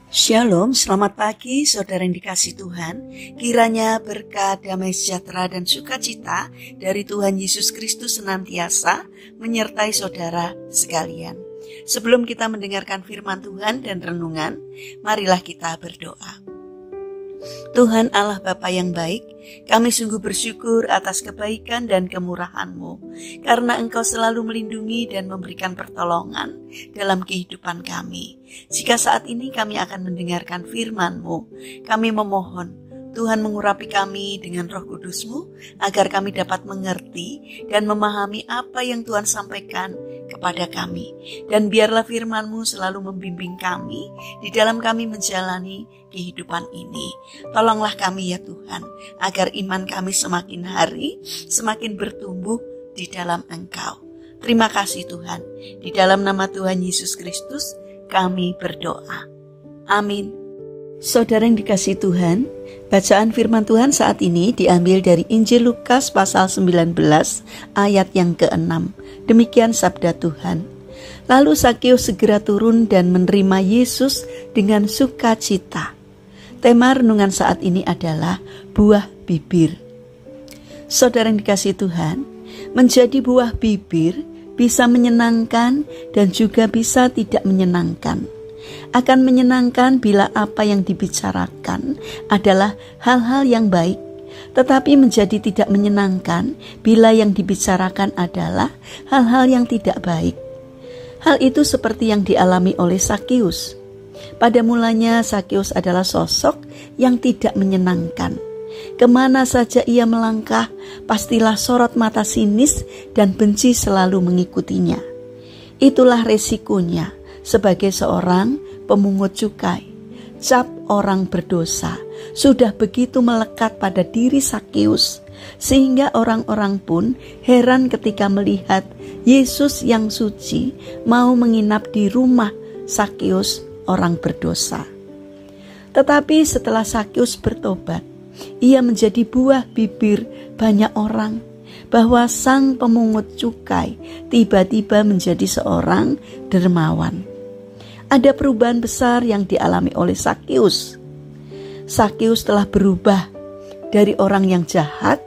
Shalom, selamat pagi saudara yang dikasihi Tuhan. Kiranya berkat, damai sejahtera dan sukacita dari Tuhan Yesus Kristus senantiasa menyertai saudara sekalian. Sebelum kita mendengarkan firman Tuhan dan renungan, marilah kita berdoa. Tuhan Allah Bapa yang baik, kami sungguh bersyukur atas kebaikan dan kemurahan-Mu, karena Engkau selalu melindungi dan memberikan pertolongan dalam kehidupan kami. Jika saat ini kami akan mendengarkan firman-Mu, kami memohon Tuhan mengurapi kami dengan Roh Kudus-Mu, agar kami dapat mengerti dan memahami apa yang Tuhan sampaikan kepada kami. Dan biarlah firman-Mu selalu membimbing kami di dalam kami menjalani kehidupan ini. Tolonglah kami ya Tuhan, agar iman kami semakin hari semakin bertumbuh di dalam Engkau. Terima kasih Tuhan. Di dalam nama Tuhan Yesus Kristus kami berdoa. Amin. Saudara yang dikasihi Tuhan, bacaan firman Tuhan saat ini diambil dari Injil Lukas pasal 19 ayat yang ke-6. Demikian sabda Tuhan. Lalu Zakeus segera turun dan menerima Yesus dengan sukacita. Tema renungan saat ini adalah buah bibir. Saudara yang dikasihi Tuhan, menjadi buah bibir bisa menyenangkan dan juga bisa tidak menyenangkan. Akan menyenangkan bila apa yang dibicarakan adalah hal-hal yang baik, tetapi menjadi tidak menyenangkan bila yang dibicarakan adalah hal-hal yang tidak baik. Hal itu seperti yang dialami oleh Zakeus. Pada mulanya Zakeus adalah sosok yang tidak menyenangkan. Kemana saja ia melangkah, pastilah sorot mata sinis dan benci selalu mengikutinya. Itulah resikonya sebagai seorang pemungut cukai. Cap orang berdosa sudah begitu melekat pada diri Zakeus, sehingga orang-orang pun heran ketika melihat Yesus yang suci mau menginap di rumah Zakeus, orang berdosa. Tetapi setelah Zakeus bertobat, ia menjadi buah bibir banyak orang, bahwa sang pemungut cukai tiba-tiba menjadi seorang dermawan. Ada perubahan besar yang dialami oleh Zakeus. Zakeus telah berubah dari orang yang jahat,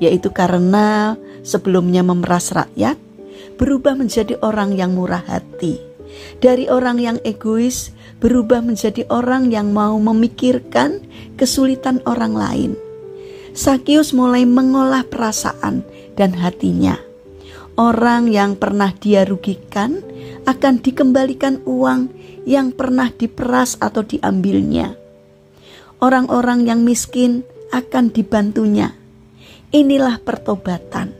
yaitu karena sebelumnya memeras rakyat, berubah menjadi orang yang murah hati. Dari orang yang egois, berubah menjadi orang yang mau memikirkan kesulitan orang lain. Zakeus mulai mengolah perasaan dan hatinya. Orang yang pernah dia rugikan akan dikembalikan uang yang pernah diperas atau diambilnya. Orang-orang yang miskin akan dibantunya. Inilah pertobatan.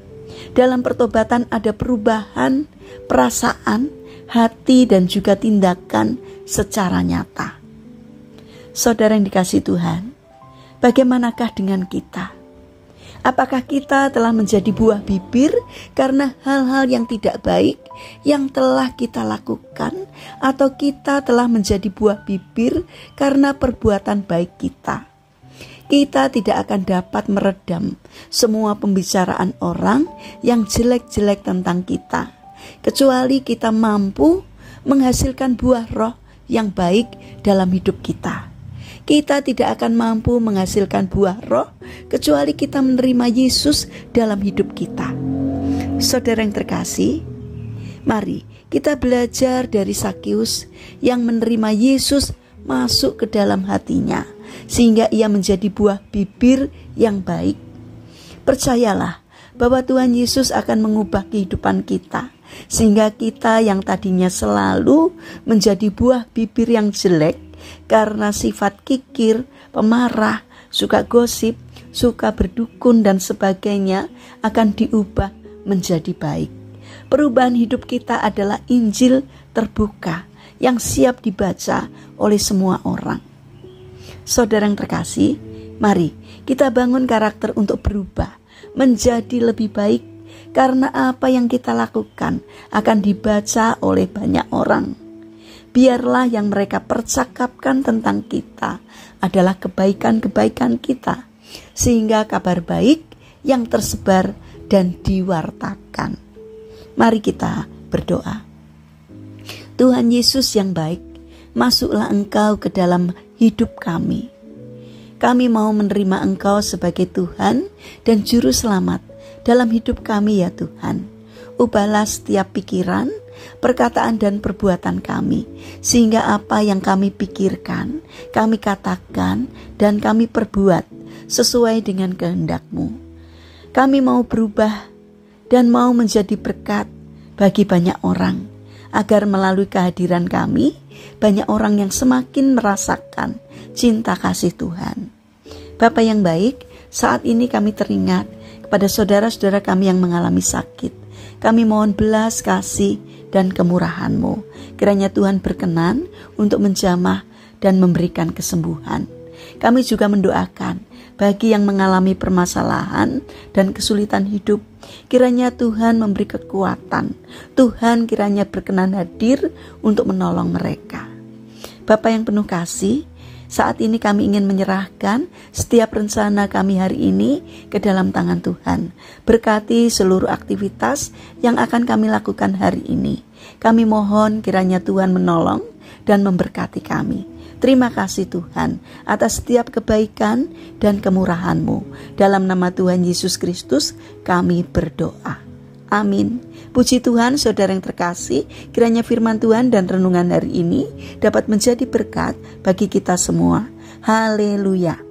Dalam pertobatan ada perubahan perasaan, hati dan juga tindakan secara nyata. Saudara yang dikasihi Tuhan, bagaimanakah dengan kita? Apakah kita telah menjadi buah bibir karena hal-hal yang tidak baik yang telah kita lakukan, atau kita telah menjadi buah bibir karena perbuatan baik kita? Kita tidak akan dapat meredam semua pembicaraan orang yang jelek-jelek tentang kita, kecuali kita mampu menghasilkan buah roh yang baik dalam hidup kita. Kita tidak akan mampu menghasilkan buah roh kecuali kita menerima Yesus dalam hidup kita. Saudara yang terkasih, mari kita belajar dari Zakeus yang menerima Yesus masuk ke dalam hatinya, sehingga ia menjadi buah bibir yang baik. Percayalah bahwa Tuhan Yesus akan mengubah kehidupan kita, sehingga kita yang tadinya selalu menjadi buah bibir yang jelek karena sifat kikir, pemarah, suka gosip, suka berdukun dan sebagainya akan diubah menjadi baik. Perubahan hidup kita adalah Injil terbuka yang siap dibaca oleh semua orang. Saudara yang terkasih, mari kita bangun karakter untuk berubah menjadi lebih baik, karena apa yang kita lakukan akan dibaca oleh banyak orang. Biarlah yang mereka percakapkan tentang kita adalah kebaikan-kebaikan kita, sehingga kabar baik yang tersebar dan diwartakan. Mari kita berdoa. Tuhan Yesus yang baik, masuklah Engkau ke dalam hidup kami. Kami mau menerima Engkau sebagai Tuhan dan Juru Selamat dalam hidup kami ya Tuhan. Ubahlah setiap pikiran, perkataan dan perbuatan kami, sehingga apa yang kami pikirkan, kami katakan, dan kami perbuat sesuai dengan kehendak-Mu. Kami mau berubah dan mau menjadi berkat bagi banyak orang, agar melalui kehadiran kami, banyak orang yang semakin merasakan cinta kasih Tuhan. Bapa yang baik, saat ini kami teringat kepada saudara-saudara kami yang mengalami sakit. Kami mohon belas kasih dan kemurahan-Mu. Kiranya Tuhan berkenan untuk menjamah dan memberikan kesembuhan. Kami juga mendoakan bagi yang mengalami permasalahan dan kesulitan hidup. Kiranya Tuhan memberi kekuatan. Tuhan kiranya berkenan hadir untuk menolong mereka. Bapa yang penuh kasih, saat ini kami ingin menyerahkan setiap rencana kami hari ini ke dalam tangan Tuhan. Berkati seluruh aktivitas yang akan kami lakukan hari ini. Kami mohon kiranya Tuhan menolong dan memberkati kami. Terima kasih Tuhan atas setiap kebaikan dan kemurahan-Mu. Dalam nama Tuhan Yesus Kristus kami berdoa. Amin. Puji Tuhan, saudara yang terkasih, kiranya firman Tuhan dan renungan hari ini dapat menjadi berkat bagi kita semua. Haleluya.